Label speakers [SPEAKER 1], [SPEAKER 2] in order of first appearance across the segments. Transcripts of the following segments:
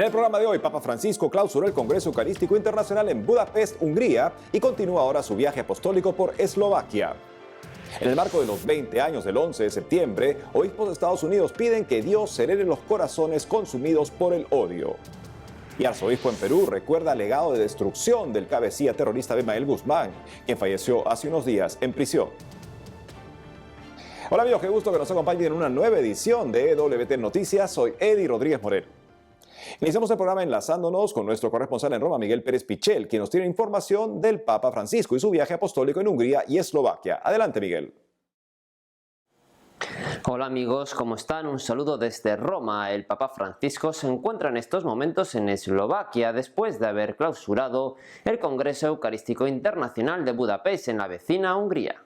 [SPEAKER 1] En el programa de hoy, Papa Francisco clausuró el Congreso Eucarístico Internacional en Budapest, Hungría, y continúa ahora su viaje apostólico por Eslovaquia. En el marco de los 20 años del 11 de septiembre, obispos de Estados Unidos piden que Dios serene los corazones consumidos por el odio. Y arzobispo en Perú recuerda el legado de destrucción del cabecilla terrorista Abimael Guzmán, quien falleció hace unos días en prisión. Hola amigos, qué gusto que nos acompañen en una nueva edición de EWT Noticias. Soy Eddie Rodríguez Moreno. Iniciamos el programa enlazándonos con nuestro corresponsal en Roma, Miguel Pérez Pichel, quien nos tiene información del Papa Francisco y su viaje apostólico en Hungría y Eslovaquia. Adelante, Miguel.
[SPEAKER 2] Hola amigos, ¿cómo están? Un saludo desde Roma. El Papa Francisco se encuentra en estos momentos en Eslovaquia después de haber clausurado el Congreso Eucarístico Internacional de Budapest en la vecina Hungría.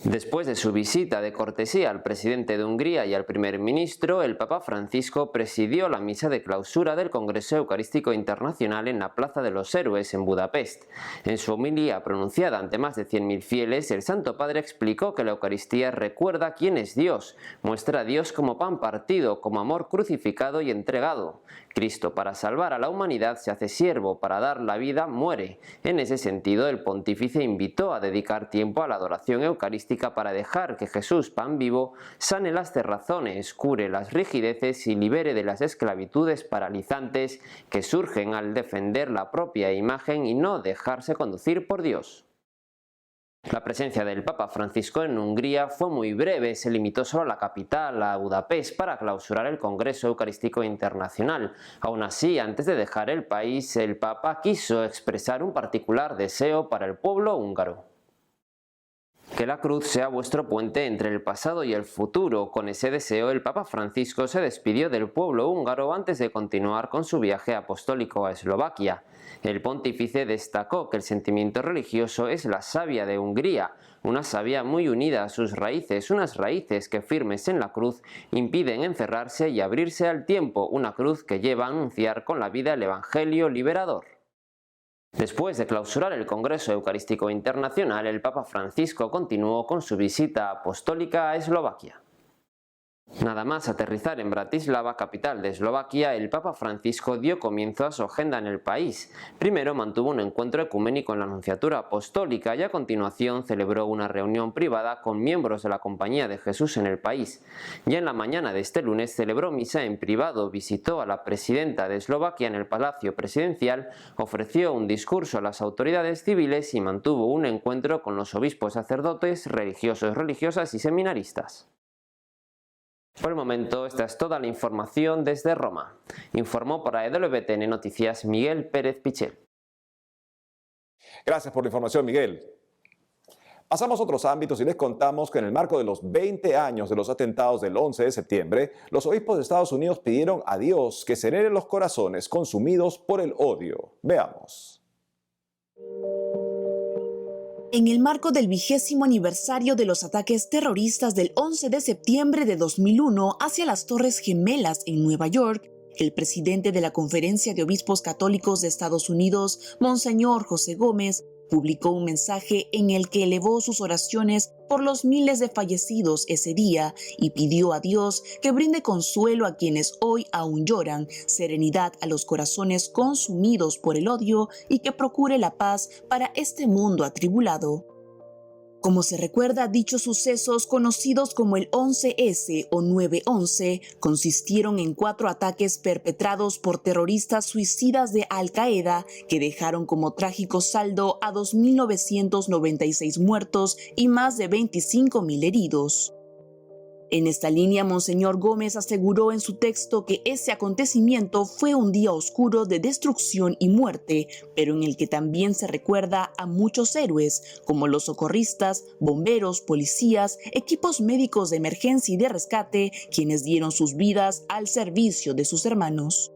[SPEAKER 2] Después de su visita de cortesía al presidente de Hungría y al primer ministro, el Papa Francisco presidió la misa de clausura del Congreso Eucarístico Internacional en la Plaza de los Héroes en Budapest. En su homilía pronunciada ante más de 100.000 fieles, el Santo Padre explicó que la Eucaristía recuerda quién es Dios, muestra a Dios como pan partido, como amor crucificado y entregado. Cristo, para salvar a la humanidad, se hace siervo, para dar la vida, muere. En ese sentido, el pontífice invitó a dedicar tiempo a la adoración eucarística para dejar que Jesús, pan vivo, sane las cerrazones, cure las rigideces y libere de las esclavitudes paralizantes que surgen al defender la propia imagen y no dejarse conducir por Dios. La presencia del Papa Francisco en Hungría fue muy breve, se limitó solo a la capital, a Budapest, para clausurar el Congreso Eucarístico Internacional. Aún así, antes de dejar el país, el Papa quiso expresar un particular deseo para el pueblo húngaro. Que la cruz sea vuestro puente entre el pasado y el futuro. Con ese deseo, el Papa Francisco se despidió del pueblo húngaro antes de continuar con su viaje apostólico a Eslovaquia. El pontífice destacó que el sentimiento religioso es la savia de Hungría, una savia muy unida a sus raíces, unas raíces que firmes en la cruz impiden encerrarse y abrirse al tiempo, una cruz que lleva a anunciar con la vida el Evangelio liberador. Después de clausurar el Congreso Eucarístico Internacional, el Papa Francisco continuó con su visita apostólica a Eslovaquia. Nada más aterrizar en Bratislava, capital de Eslovaquia, el Papa Francisco dio comienzo a su agenda en el país. Primero mantuvo un encuentro ecuménico en la Nunciatura Apostólica y a continuación celebró una reunión privada con miembros de la Compañía de Jesús en el país. Ya en la mañana de este lunes celebró misa en privado, visitó a la presidenta de Eslovaquia en el Palacio Presidencial, ofreció un discurso a las autoridades civiles y mantuvo un encuentro con los obispos, sacerdotes, religiosos, religiosas y seminaristas. Por el momento, esta es toda la información desde Roma. Informó para EWTN Noticias Miguel Pérez Pichel.
[SPEAKER 1] Gracias por la información, Miguel. Pasamos a otros ámbitos y les contamos que en el marco de los 20 años de los atentados del 11 de septiembre, los obispos de Estados Unidos pidieron a Dios que serene los corazones consumidos por el odio. Veamos.
[SPEAKER 3] En el marco del 20º aniversario de los ataques terroristas del 11 de septiembre de 2001 hacia las Torres Gemelas en Nueva York, el presidente de la Conferencia de Obispos Católicos de Estados Unidos, Monseñor José Gómez, publicó un mensaje en el que elevó sus oraciones por los miles de fallecidos ese día y pidió a Dios que brinde consuelo a quienes hoy aún lloran, serenidad a los corazones consumidos por el odio y que procure la paz para este mundo atribulado. Como se recuerda, dichos sucesos, conocidos como el 11S o 9/11, consistieron en 4 ataques perpetrados por terroristas suicidas de Al-Qaeda que dejaron como trágico saldo a 2.996 muertos y más de 25.000 heridos. En esta línea, Monseñor Gómez aseguró en su texto que ese acontecimiento fue un día oscuro de destrucción y muerte, pero en el que también se recuerda a muchos héroes, como los socorristas, bomberos, policías, equipos médicos de emergencia y de rescate, quienes dieron sus vidas al servicio de sus hermanos.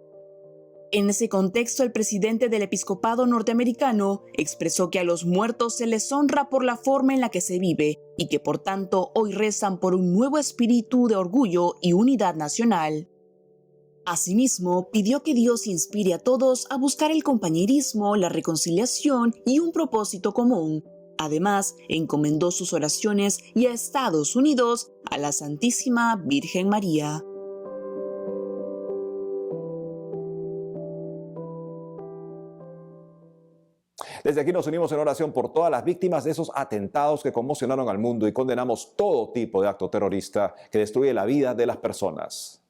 [SPEAKER 3] En ese contexto, el presidente del episcopado norteamericano expresó que a los muertos se les honra por la forma en la que se vive y que por tanto hoy rezan por un nuevo espíritu de orgullo y unidad nacional. Asimismo, pidió que Dios inspire a todos a buscar el compañerismo, la reconciliación y un propósito común. Además, encomendó sus oraciones y a Estados Unidos a la Santísima Virgen María.
[SPEAKER 1] Desde aquí nos unimos en oración por todas las víctimas de esos atentados que conmocionaron al mundo y condenamos todo tipo de acto terrorista que destruye la vida de las personas.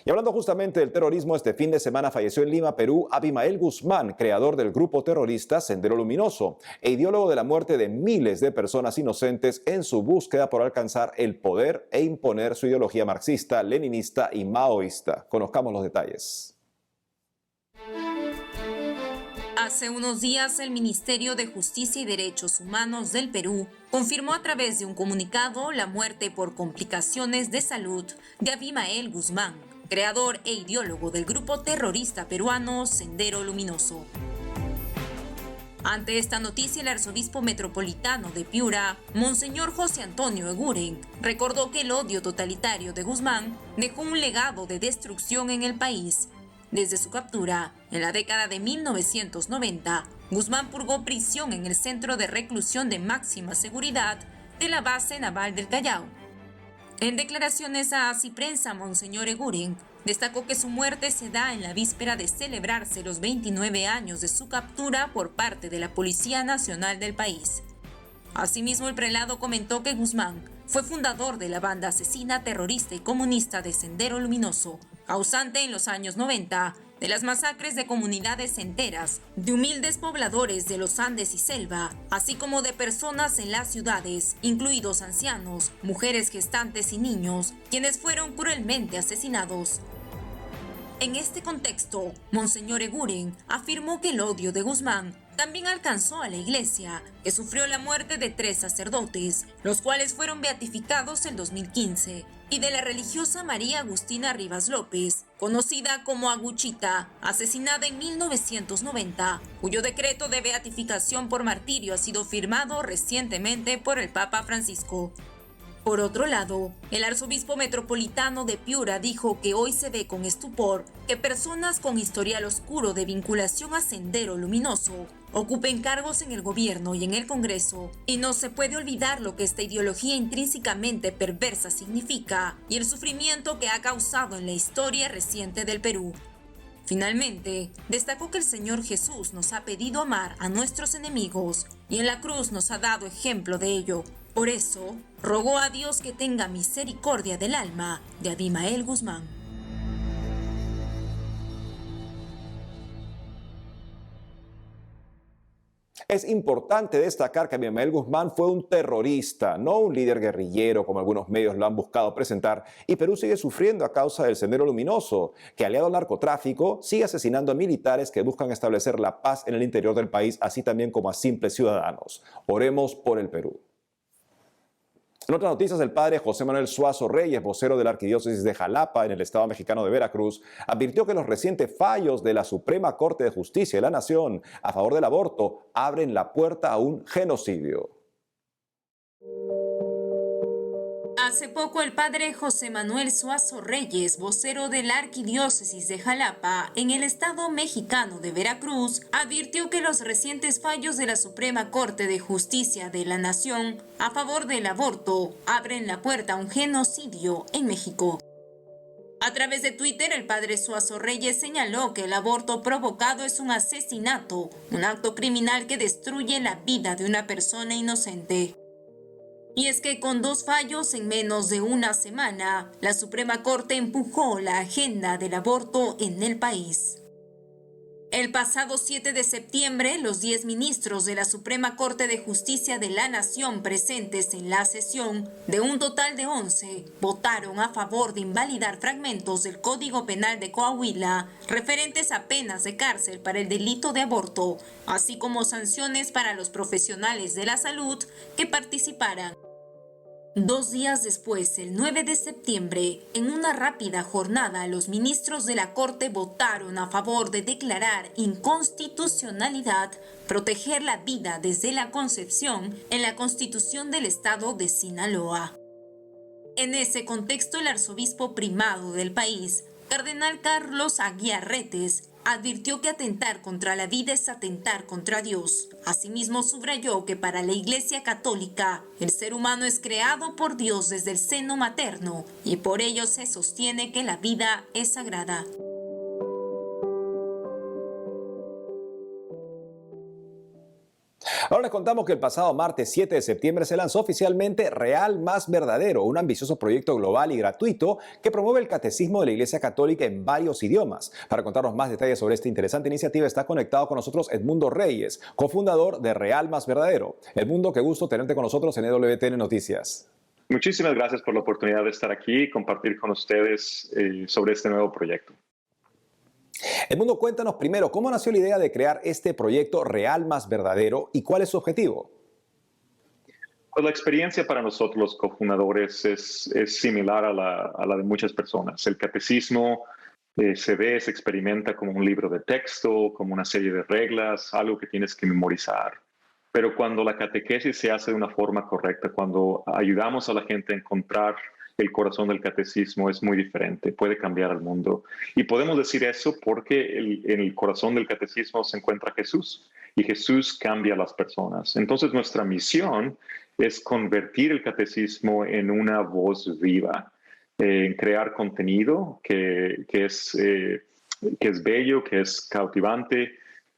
[SPEAKER 1] Y hablando justamente del terrorismo, este fin de semana falleció en Lima, Perú, Abimael Guzmán, creador del grupo terrorista Sendero Luminoso e ideólogo de la muerte de miles de personas inocentes en su búsqueda por alcanzar el poder e imponer su ideología marxista, leninista y maoísta. Conozcamos los detalles.
[SPEAKER 4] Hace unos días, el Ministerio de Justicia y Derechos Humanos del Perú confirmó a través de un comunicado la muerte por complicaciones de salud de Abimael Guzmán, creador e ideólogo del grupo terrorista peruano Sendero Luminoso. Ante esta noticia, el arzobispo metropolitano de Piura, Monseñor José Antonio Eguren, recordó que el odio totalitario de Guzmán dejó un legado de destrucción en el país. Desde su captura, en la década de 1990, Guzmán purgó prisión en el Centro de Reclusión de Máxima Seguridad de la Base Naval del Callao. En declaraciones a Así Prensa, Monseñor Eguren destacó que su muerte se da en la víspera de celebrarse los 29 años de su captura por parte de la Policía Nacional del país. Asimismo, el prelado comentó que Guzmán fue fundador de la banda asesina, terrorista y comunista de Sendero Luminoso, causante en los años 90 de las masacres de comunidades enteras, de humildes pobladores de los Andes y selva, así como de personas en las ciudades, incluidos ancianos, mujeres gestantes y niños, quienes fueron cruelmente asesinados. En este contexto, Monseñor Eguren afirmó que el odio de Guzmán también alcanzó a la Iglesia, que sufrió la muerte de 3 sacerdotes, los cuales fueron beatificados en 2015, y de la religiosa María Agustina Rivas López, conocida como Aguchita, asesinada en 1990, cuyo decreto de beatificación por martirio ha sido firmado recientemente por el Papa Francisco. Por otro lado, el arzobispo metropolitano de Piura dijo que hoy se ve con estupor que personas con historial oscuro de vinculación a Sendero Luminoso ocupen cargos en el gobierno y en el Congreso, y no se puede olvidar lo que esta ideología intrínsecamente perversa significa y el sufrimiento que ha causado en la historia reciente del Perú. Finalmente, destacó que el Señor Jesús nos ha pedido amar a nuestros enemigos y en la cruz nos ha dado ejemplo de ello. Por eso, rogó a Dios que tenga misericordia del alma de Abimael Guzmán.
[SPEAKER 1] Es importante destacar que Abimael Guzmán fue un terrorista, no un líder guerrillero como algunos medios lo han buscado presentar, y Perú sigue sufriendo a causa del Sendero Luminoso, que aliado al narcotráfico sigue asesinando a militares que buscan establecer la paz en el interior del país, así también como a simples ciudadanos. Oremos por el Perú. En otras noticias, el padre José Manuel Suazo Reyes, vocero de la Arquidiócesis de Jalapa en el Estado mexicano de Veracruz, advirtió que los recientes fallos de la Suprema Corte de Justicia de la Nación a favor del aborto abren la puerta a un genocidio.
[SPEAKER 4] Hace poco, el padre José Manuel Suazo Reyes, vocero de la Arquidiócesis de Jalapa en el Estado mexicano de Veracruz, advirtió que los recientes fallos de la Suprema Corte de Justicia de la Nación a favor del aborto abren la puerta a un genocidio en México. A través de Twitter, el padre Suazo Reyes señaló que el aborto provocado es un asesinato, un acto criminal que destruye la vida de una persona inocente. Y es que con 2 fallos en menos de una semana, la Suprema Corte empujó la agenda del aborto en el país. El pasado 7 de septiembre, los 10 ministros de la Suprema Corte de Justicia de la Nación presentes en la sesión, de un total de 11, votaron a favor de invalidar fragmentos del Código Penal de Coahuila referentes a penas de cárcel para el delito de aborto, así como sanciones para los profesionales de la salud que participaran. 2 días después, el 9 de septiembre, en una rápida jornada, los ministros de la Corte votaron a favor de declarar inconstitucionalidad proteger la vida desde la concepción en la Constitución del Estado de Sinaloa. En ese contexto, el arzobispo primado del país, Cardenal Carlos Aguiar Retes, advirtió que atentar contra la vida es atentar contra Dios. Asimismo, subrayó que para la Iglesia Católica, el ser humano es creado por Dios desde el seno materno y por ello se sostiene que la vida es sagrada.
[SPEAKER 1] Ahora les contamos que el pasado martes 7 de septiembre se lanzó oficialmente Real Más Verdadero, un ambicioso proyecto global y gratuito que promueve el catecismo de la Iglesia Católica en varios idiomas. Para contarnos más detalles sobre esta interesante iniciativa está conectado con nosotros Edmundo Reyes, cofundador de Real Más Verdadero. Edmundo, qué gusto tenerte con nosotros en EWTN Noticias.
[SPEAKER 5] Muchísimas gracias por la oportunidad de estar aquí y compartir con ustedes sobre este nuevo proyecto.
[SPEAKER 1] Edmundo, cuéntanos primero, ¿cómo nació la idea de crear este proyecto Real Más Verdadero y cuál es su objetivo?
[SPEAKER 5] Pues la experiencia para nosotros los cofundadores es similar a la de muchas personas. El catecismo se experimenta como un libro de texto, como una serie de reglas, algo que tienes que memorizar. Pero cuando la catequesis se hace de una forma correcta, cuando ayudamos a la gente a encontrar el corazón del catecismo, es muy diferente, puede cambiar el mundo. Y podemos decir eso porque en el corazón del catecismo se encuentra Jesús y Jesús cambia a las personas. Entonces nuestra misión es convertir el catecismo en una voz viva, en crear contenido que es bello, que es cautivante,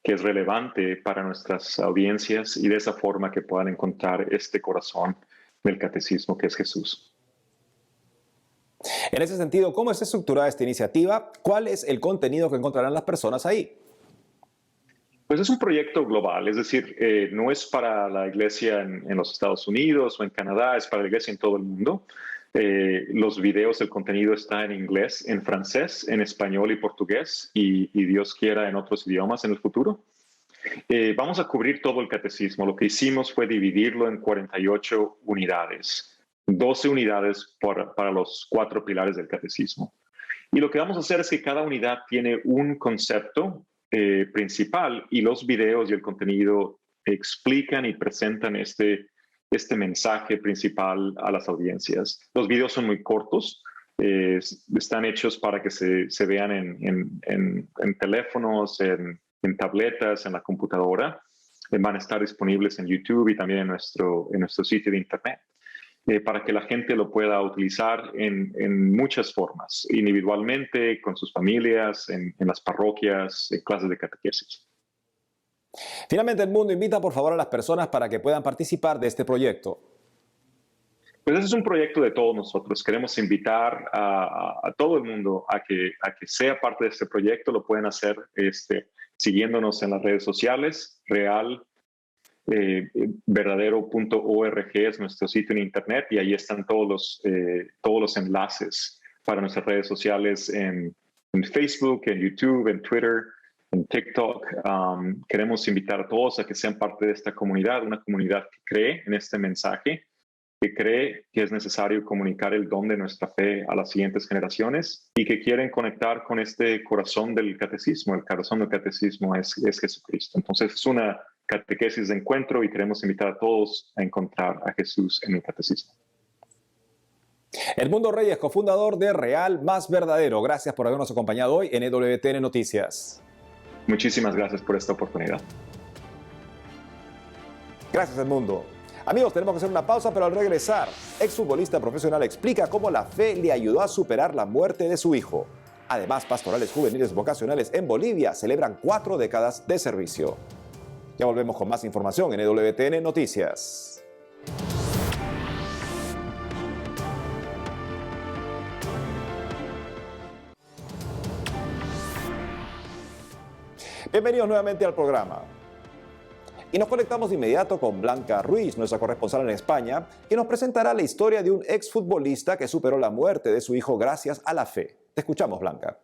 [SPEAKER 5] que es relevante para nuestras audiencias y de esa forma que puedan encontrar este corazón del catecismo que es Jesús.
[SPEAKER 1] En ese sentido, ¿cómo está estructurada esta iniciativa? ¿Cuál es el contenido que encontrarán las personas ahí?
[SPEAKER 5] Pues es un proyecto global, es decir, no es para la iglesia en los Estados Unidos o en Canadá, es para la iglesia en todo el mundo. Los videos, el contenido está en inglés, en francés, en español y portugués y Dios quiera en otros idiomas en el futuro. Vamos a cubrir todo el catecismo. Lo que hicimos fue dividirlo en 48 unidades. 12 unidades para los 4 pilares del catecismo. Y lo que vamos a hacer es que cada unidad tiene un concepto principal y los videos y el contenido explican y presentan este mensaje principal a las audiencias. Los videos son muy cortos, están hechos para que se vean en teléfonos, en tabletas, en la computadora. Van a estar disponibles en YouTube y también en nuestro sitio de internet. Para que la gente lo pueda utilizar en muchas formas, individualmente, con sus familias, en las parroquias, en clases de catequesis.
[SPEAKER 1] Finalmente, Edmundo, invita por favor a las personas para que puedan participar de este proyecto.
[SPEAKER 5] Pues ese es un proyecto de todos nosotros. Queremos invitar a todo el mundo a que sea parte de este proyecto. Lo pueden hacer siguiendonos en las redes sociales, verdadero.org es nuestro sitio en internet y ahí están todos los enlaces para nuestras redes sociales en Facebook, en YouTube, en Twitter, en TikTok. Queremos invitar a todos a que sean parte de esta comunidad, una comunidad que cree en este mensaje, que cree que es necesario comunicar el don de nuestra fe a las siguientes generaciones y que quieren conectar con este corazón del catecismo. El corazón del catecismo es Jesucristo. Entonces es una catequesis de encuentro y queremos invitar a todos a encontrar a Jesús en el catecismo.
[SPEAKER 1] Edmundo Reyes, cofundador de Real Más Verdadero. Gracias por habernos acompañado hoy en EWTN Noticias.
[SPEAKER 5] Muchísimas gracias por esta oportunidad.
[SPEAKER 1] Gracias, Edmundo. Amigos, tenemos que hacer una pausa, pero al regresar, exfutbolista profesional explica cómo la fe le ayudó a superar la muerte de su hijo. Además, pastorales juveniles vocacionales en Bolivia celebran 4 décadas de servicio. Ya volvemos con más información en EWTN Noticias. Bienvenidos nuevamente al programa. Y nos conectamos de inmediato con Blanca Ruiz, nuestra corresponsal en España, que nos presentará la historia de un exfutbolista que superó la muerte de su hijo gracias a la fe. Te escuchamos, Blanca.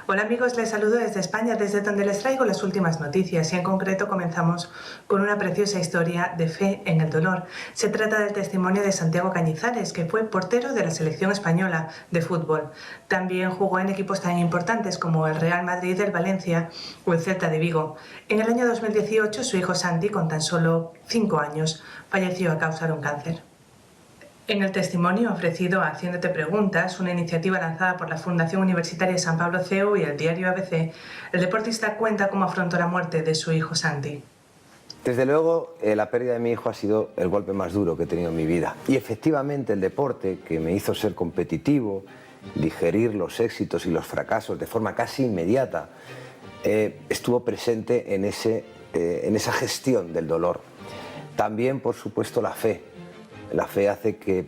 [SPEAKER 6] Hola amigos, les saludo desde España, desde donde les traigo las últimas noticias y en concreto comenzamos con una preciosa historia de fe en el dolor. Se trata del testimonio de Santiago Cañizares, que fue portero de la selección española de fútbol. También jugó en equipos tan importantes como el Real Madrid, el Valencia o el Celta de Vigo. En el año 2018 su hijo Santi, con tan solo 5 años, falleció a causa de un cáncer. En el testimonio ofrecido a Haciéndote Preguntas, una iniciativa lanzada por la Fundación Universitaria San Pablo CEU y el diario ABC, el deportista cuenta cómo afrontó la muerte de su hijo Santi.
[SPEAKER 7] Desde luego, la pérdida de mi hijo ha sido el golpe más duro que he tenido en mi vida. Y efectivamente el deporte, que me hizo ser competitivo, digerir los éxitos y los fracasos de forma casi inmediata, estuvo presente en ese en esa gestión del dolor. También, por supuesto, la fe. La fe hace que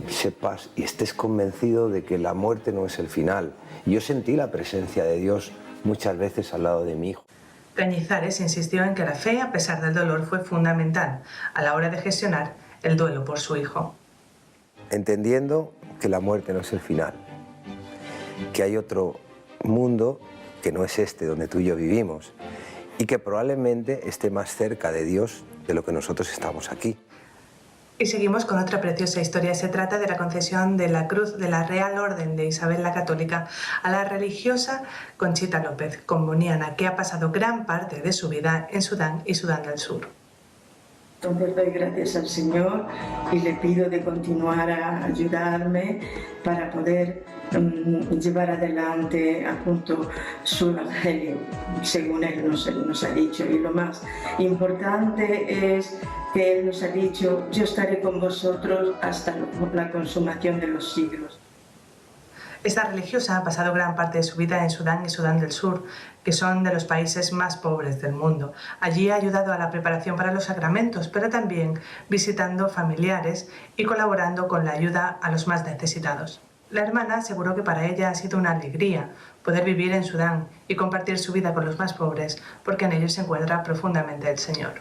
[SPEAKER 7] sepas y estés convencido de que la muerte no es el final. Yo sentí la presencia de Dios muchas veces al lado de mi hijo.
[SPEAKER 6] Cañizares insistió en que la fe, a pesar del dolor, fue fundamental a la hora de gestionar el duelo por su hijo.
[SPEAKER 7] Entendiendo que la muerte no es el final, que hay otro mundo que no es este donde tú y yo vivimos y que probablemente esté más cerca de Dios de lo que nosotros estamos aquí.
[SPEAKER 6] Y seguimos con otra preciosa historia. Se trata de la concesión de la Cruz de la Real Orden de Isabel la Católica a la religiosa Conchita López, comboniana, que ha pasado gran parte de su vida en Sudán y Sudán del Sur.
[SPEAKER 8] Entonces doy gracias al Señor y le pido de continuar a ayudarme para poder llevar adelante junto su Evangelio, según Él nos ha dicho. Y lo más importante es que Él nos ha dicho: yo estaré con vosotros hasta la consumación de los siglos.
[SPEAKER 6] Esta religiosa ha pasado gran parte de su vida en Sudán y Sudán del Sur, que son de los países más pobres del mundo. Allí ha ayudado a la preparación para los sacramentos, pero también visitando familiares y colaborando con la ayuda a los más necesitados. La hermana aseguró que para ella ha sido una alegría poder vivir en Sudán y compartir su vida con los más pobres, porque en ellos se encuentra profundamente el Señor.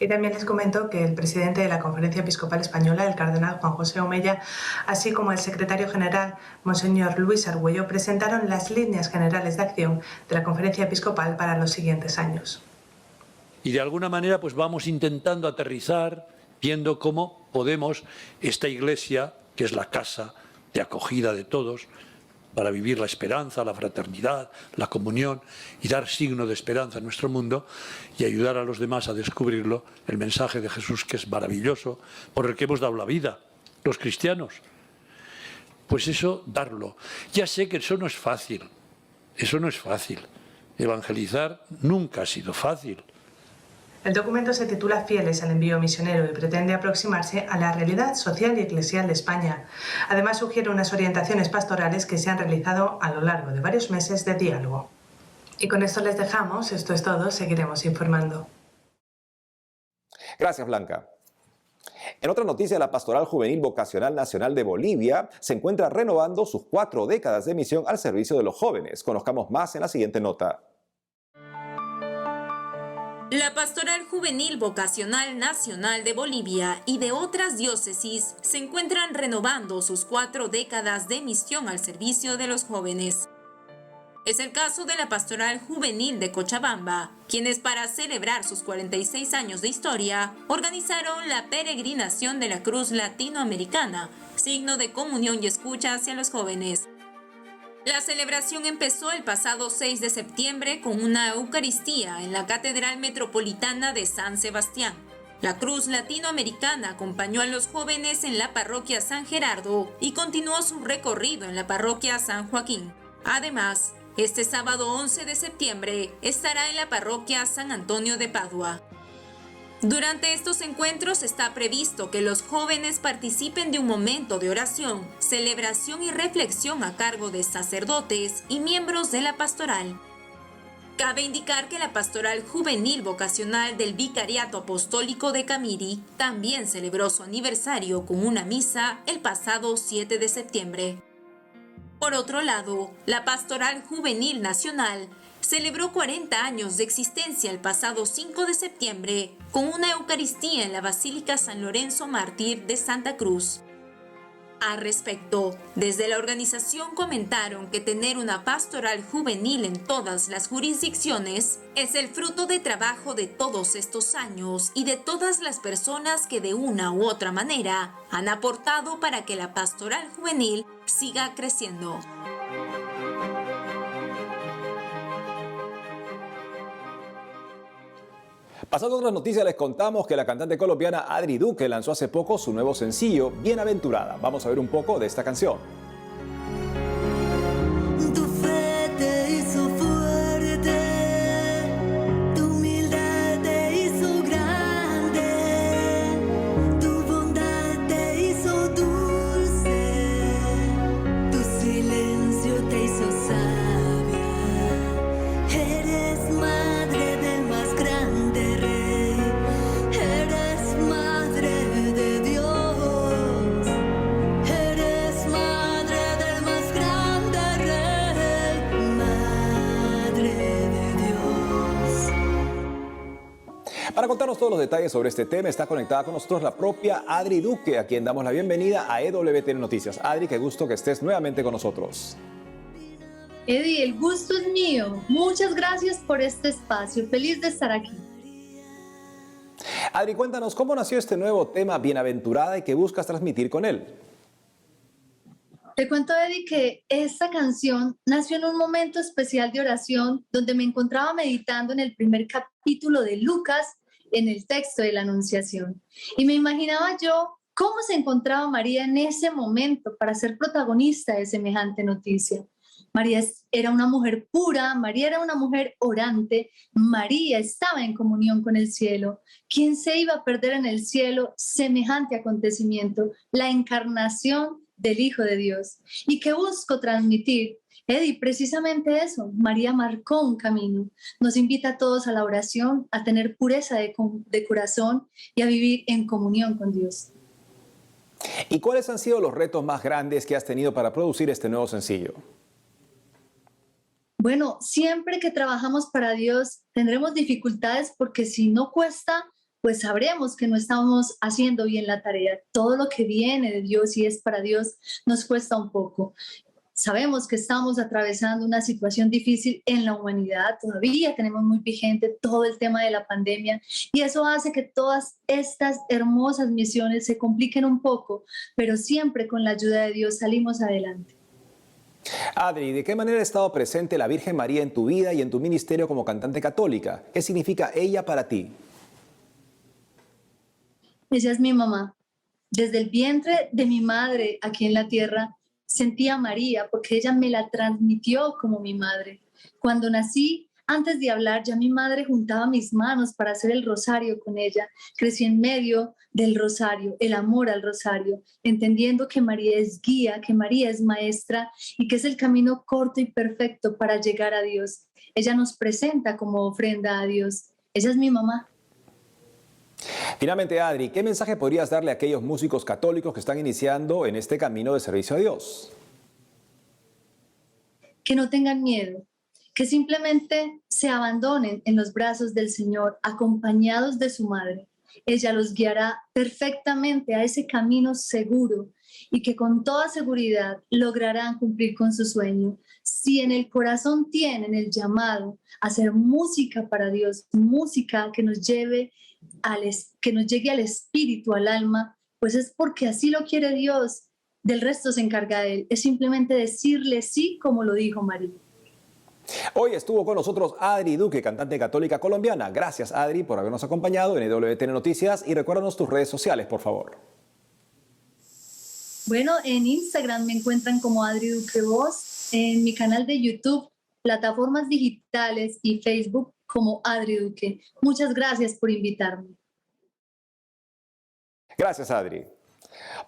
[SPEAKER 6] Y también les comento que el presidente de la Conferencia Episcopal Española, el cardenal Juan José Omeya, así como el secretario general, Monseñor Luis Argüello, presentaron las líneas generales de acción de la Conferencia Episcopal para los siguientes años.
[SPEAKER 9] Y de alguna manera pues vamos intentando aterrizar, viendo cómo podemos, esta Iglesia, que es la casa de acogida de todos, para vivir la esperanza, la fraternidad, la comunión y dar signo de esperanza en nuestro mundo y ayudar a los demás a descubrirlo, el mensaje de Jesús, que es maravilloso, por el que hemos dado la vida, los cristianos. Pues eso, darlo. Ya sé que eso no es fácil, Evangelizar nunca ha sido fácil.
[SPEAKER 6] El documento se titula Fieles al envío misionero y pretende aproximarse a la realidad social y eclesial de España. Además, sugiere unas orientaciones pastorales que se han realizado a lo largo de varios meses de diálogo. Y con esto les dejamos. Esto es todo. Seguiremos informando.
[SPEAKER 1] Gracias, Blanca. En otra noticia, la Pastoral Juvenil Vocacional Nacional de Bolivia se encuentra renovando sus 4 décadas de misión al servicio de los jóvenes. Conozcamos más en la siguiente nota.
[SPEAKER 4] La Pastoral Juvenil Vocacional Nacional de Bolivia y de otras diócesis se encuentran renovando sus 4 décadas de misión al servicio de los jóvenes. Es el caso de la Pastoral Juvenil de Cochabamba, quienes para celebrar sus 46 años de historia organizaron la peregrinación de la Cruz Latinoamericana, signo de comunión y escucha hacia los jóvenes. La celebración empezó el pasado 6 de septiembre con una Eucaristía en la Catedral Metropolitana de San Sebastián. La Cruz Latinoamericana acompañó a los jóvenes en la parroquia San Gerardo y continuó su recorrido en la parroquia San Joaquín. Además, este sábado 11 de septiembre estará en la parroquia San Antonio de Padua. Durante estos encuentros está previsto que los jóvenes participen de un momento de oración, celebración y reflexión a cargo de sacerdotes y miembros de la pastoral. Cabe indicar que la Pastoral Juvenil Vocacional del Vicariato Apostólico de Camiri también celebró su aniversario con una misa el pasado 7 de septiembre. Por otro lado, la Pastoral Juvenil Nacional celebró 40 años de existencia el pasado 5 de septiembre con una Eucaristía en la Basílica San Lorenzo Mártir de Santa Cruz. Al respecto, desde la organización comentaron que tener una pastoral juvenil en todas las jurisdicciones es el fruto de trabajo de todos estos años y de todas las personas que de una u otra manera han aportado para que la pastoral juvenil siga creciendo.
[SPEAKER 1] Pasando a otras noticias, les contamos que la cantante colombiana Adri Duque lanzó hace poco su nuevo sencillo, Bienaventurada. Vamos a ver un poco de esta canción.
[SPEAKER 10] Tu fe te hizo fuerte, tu humildad te hizo grande, tu bondad te hizo dulce, tu silencio te hizo sabia. Eres madre del más grande.
[SPEAKER 1] Para contarnos todos los detalles sobre este tema está conectada con nosotros la propia Adri Duque, a quien damos la bienvenida a EWTN Noticias. Adri, qué gusto que estés nuevamente con nosotros.
[SPEAKER 11] Eddie, el gusto es mío. Muchas gracias por este espacio. Feliz de estar aquí.
[SPEAKER 1] Adri, cuéntanos cómo nació este nuevo tema, Bienaventurada, y qué buscas transmitir con él.
[SPEAKER 11] Te cuento, Eddie, que esta canción nació en un momento especial de oración donde me encontraba meditando en el primer capítulo de Lucas en el texto de la Anunciación. Y me imaginaba yo cómo se encontraba María en ese momento para ser protagonista de semejante noticia. María era una mujer pura, María era una mujer orante, María estaba en comunión con el cielo. ¿Quién se iba a perder en el cielo semejante acontecimiento? La encarnación del Hijo de Dios. ¿Y qué busco transmitir? Eddie, precisamente eso. María marcó un camino. Nos invita a todos a la oración, a tener pureza de corazón y a vivir en comunión con Dios.
[SPEAKER 1] ¿Y cuáles han sido los retos más grandes que has tenido para producir este nuevo sencillo?
[SPEAKER 11] Bueno, siempre que trabajamos para Dios tendremos dificultades porque si no cuesta, pues sabremos que no estamos haciendo bien la tarea. Todo lo que viene de Dios y es para Dios nos cuesta un poco. Sabemos que estamos atravesando una situación difícil en la humanidad. Todavía tenemos muy vigente todo el tema de la pandemia y eso hace que todas estas hermosas misiones se compliquen un poco, pero siempre con la ayuda de Dios salimos adelante.
[SPEAKER 1] Adri, ¿de qué manera ha estado presente la Virgen María en tu vida y en tu ministerio como cantante católica? ¿Qué significa ella para ti?
[SPEAKER 11] Ella es mi mamá. Desde el vientre de mi madre aquí en la tierra sentí a María porque ella me la transmitió como mi madre. Cuando nací, antes de hablar, ya mi madre juntaba mis manos para hacer el rosario con ella. Crecí en medio del rosario, el amor al rosario, entendiendo que María es guía, que María es maestra y que es el camino corto y perfecto para llegar a Dios. Ella nos presenta como ofrenda a Dios. Ella es mi mamá.
[SPEAKER 1] Finalmente, Adri, ¿qué mensaje podrías darle a aquellos músicos católicos que están iniciando en este camino de servicio a Dios?
[SPEAKER 11] Que no tengan miedo, que simplemente se abandonen en los brazos del Señor, acompañados de su madre. Ella los guiará perfectamente a ese camino seguro y que con toda seguridad lograrán cumplir con su sueño. Si en el corazón tienen el llamado a hacer música para Dios, música que nos llegue al espíritu, al alma, pues es porque así lo quiere Dios. Del resto se encarga Él. Es simplemente decirle sí como lo dijo María.
[SPEAKER 1] Hoy estuvo con nosotros Adri Duque, cantante católica colombiana. Gracias, Adri, por habernos acompañado en EWTN Noticias y recuérdanos tus redes sociales, por favor.
[SPEAKER 11] Bueno, en Instagram me encuentran como Adri Duque Voz, en mi canal de YouTube, plataformas digitales y Facebook como Adri Duque. Muchas gracias por invitarme.
[SPEAKER 1] Gracias, Adri.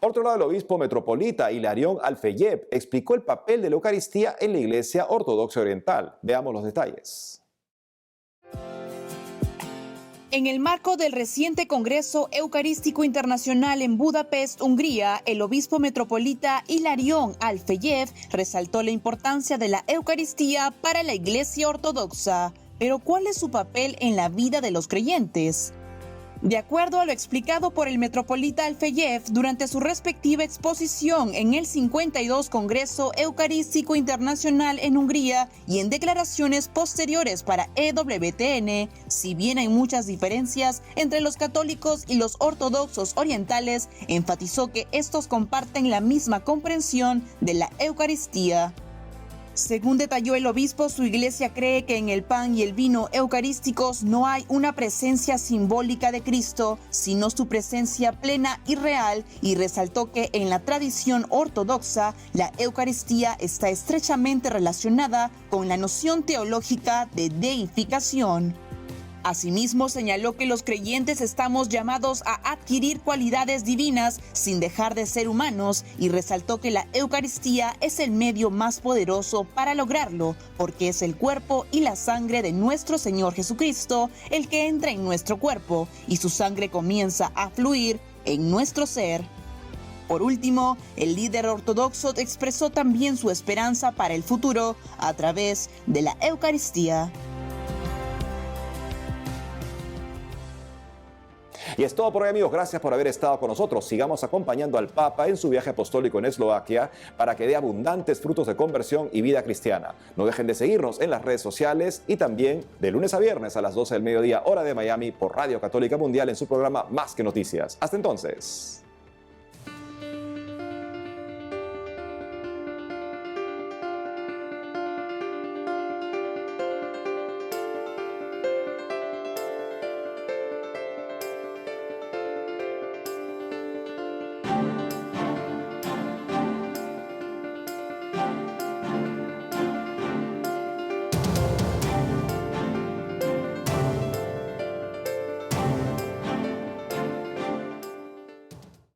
[SPEAKER 1] Por otro lado, el obispo metropolita Hilarión Alfeyeb explicó el papel de la Eucaristía en la Iglesia Ortodoxa Oriental. Veamos los detalles.
[SPEAKER 3] En el marco del reciente Congreso Eucarístico Internacional en Budapest, Hungría, el obispo metropolita Hilarión Alfeyeb resaltó la importancia de la Eucaristía para la Iglesia Ortodoxa. Pero ¿cuál es su papel en la vida de los creyentes? De acuerdo a lo explicado por el metropolita Alfeyeb durante su respectiva exposición en el 52 Congreso Eucarístico Internacional en Hungría y en declaraciones posteriores para EWTN, si bien hay muchas diferencias entre los católicos y los ortodoxos orientales, enfatizó que estos comparten la misma comprensión de la Eucaristía. Según detalló el obispo, su iglesia cree que en el pan y el vino eucarísticos no hay una presencia simbólica de Cristo, sino su presencia plena y real, y resaltó que en la tradición ortodoxa la Eucaristía está estrechamente relacionada con la noción teológica de deificación. Asimismo, señaló que los creyentes estamos llamados a adquirir cualidades divinas sin dejar de ser humanos y resaltó que la Eucaristía es el medio más poderoso para lograrlo, porque es el cuerpo y la sangre de nuestro Señor Jesucristo el que entra en nuestro cuerpo y su sangre comienza a fluir en nuestro ser. Por último, el líder ortodoxo expresó también su esperanza para el futuro a través de la Eucaristía.
[SPEAKER 1] Y es todo por hoy, amigos. Gracias por haber estado con nosotros. Sigamos acompañando al Papa en su viaje apostólico en Eslovaquia para que dé abundantes frutos de conversión y vida cristiana. No dejen de seguirnos en las redes sociales y también de lunes a viernes a las 12 del mediodía, hora de Miami, por Radio Católica Mundial en su programa Más que Noticias. Hasta entonces.